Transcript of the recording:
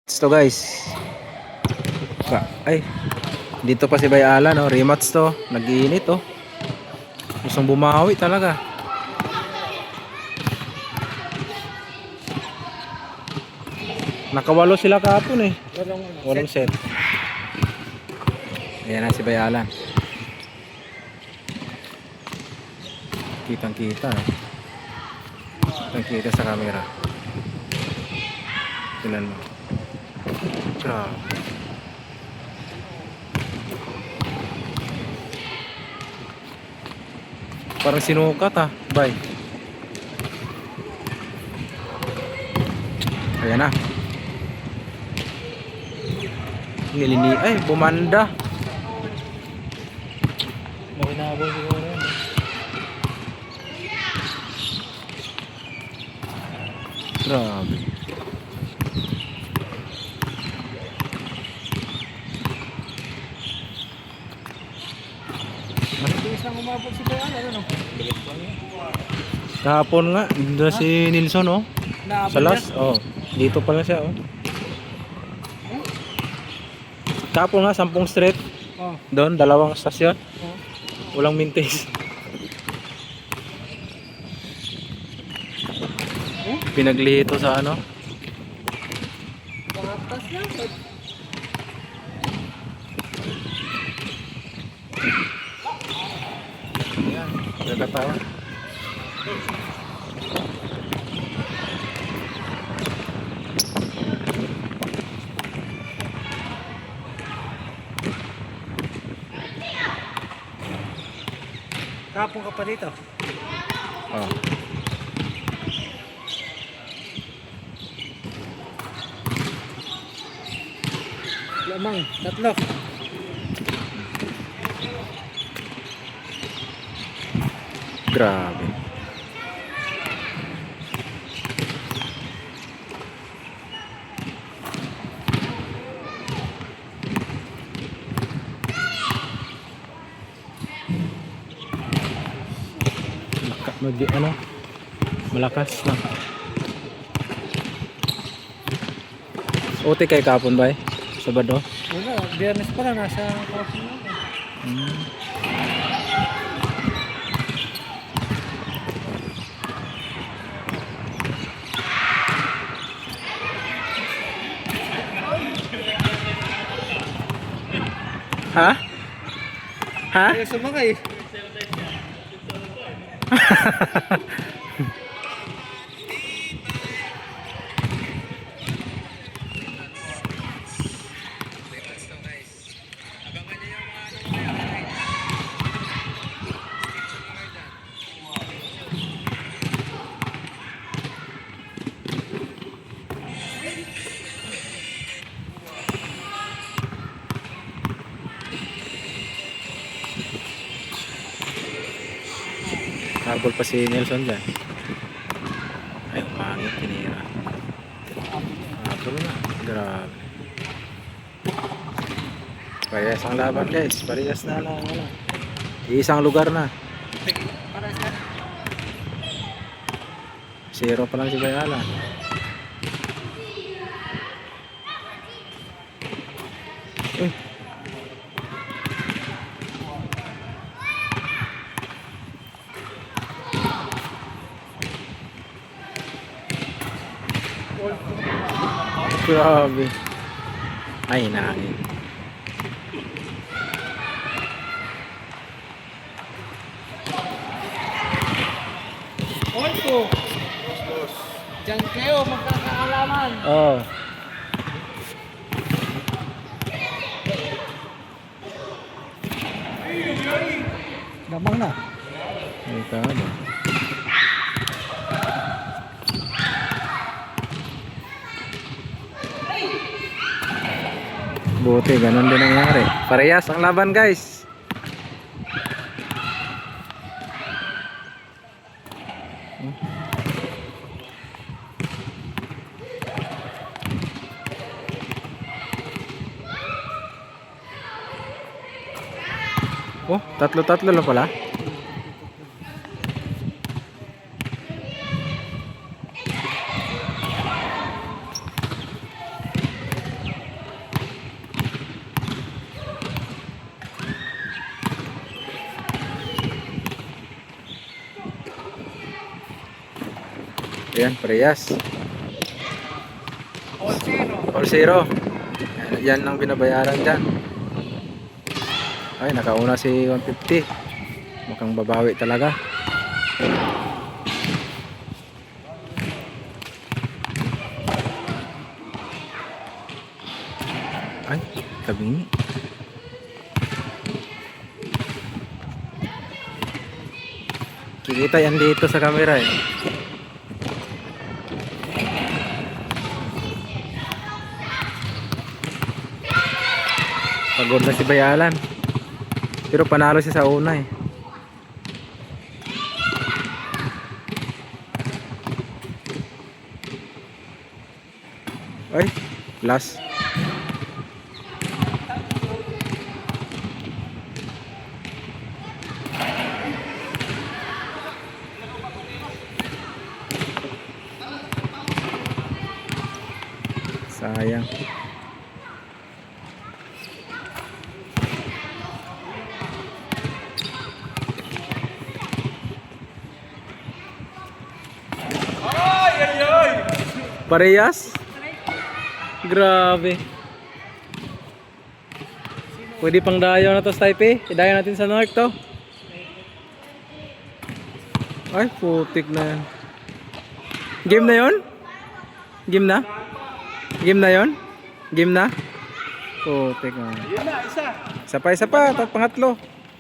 Ito guys. Ay, dito pa si Bay Alan, no? Rematch to. Nag-iinit oh. Gustong bumawi talaga. Nakawalo sila kahapon eh. Walang set. Ayan na si Bay Alan. Kitang kita eh. Kitang kita sa camera. Tingnan mo. Grabe. Parang sinukat ah, Bay. Ayan na. Ngilini, ay bumanda. Makinabol siguro yan. Grabe. Isang umabot si Bayan, ano? Bilis lang yan. Kahapon nga, doon si Nilsson oh. Sa last, oh. Dito pala siya oh. Kahapon nga, 10 straight. Oh. Doon, 2 stasyon. Oh. Walang mintis. Pinaglihito sa ano? Pangapas lang. Ayan, nagkatawa. Kapong ka pa dito. Oh. Lamang, tatlo. Grabe. Ano? Malakas na. Uti kay kapon ba eh? Sabado? Wala, biyernes pa na, nasa kapong natin. Ha? Ha? Kaya sumakay. Habol pa si Nelson dyan. Ay, umangit, tinira. Habol na. Grabe. Parehas ang laban guys. Parehas na lang. Wala. Isang lugar na. Para sa 0 pa lang si Bayala. Uy. Grabe. Ay, nangin. Oito. Diyan kayo, magkakaalaman. Oh. Lamang na. Ay, tama. Buti, ganun din nangyari. Parehas ang laban guys. Oh, tatlo-tatlo lang pala. Ayan, parehas. All zero. All zero. Yan ang binabayaran dyan. Ay, nakauna si 150. Mukhang babawi talaga. Ay, tabingi. Kikita yan dito sa camera eh. Pagod na si Bayalan. Pero panalo siya sa una eh. Ay, last. Sayang. Parehas? Grabe. Pwede pang dayo na to sa Taipei. Idayo natin sa north to. Ay, putik na yan. Game na yon? Game na? Game na yon? Game na? Putik na. Yun na, isa. Isa pa, pangatlo.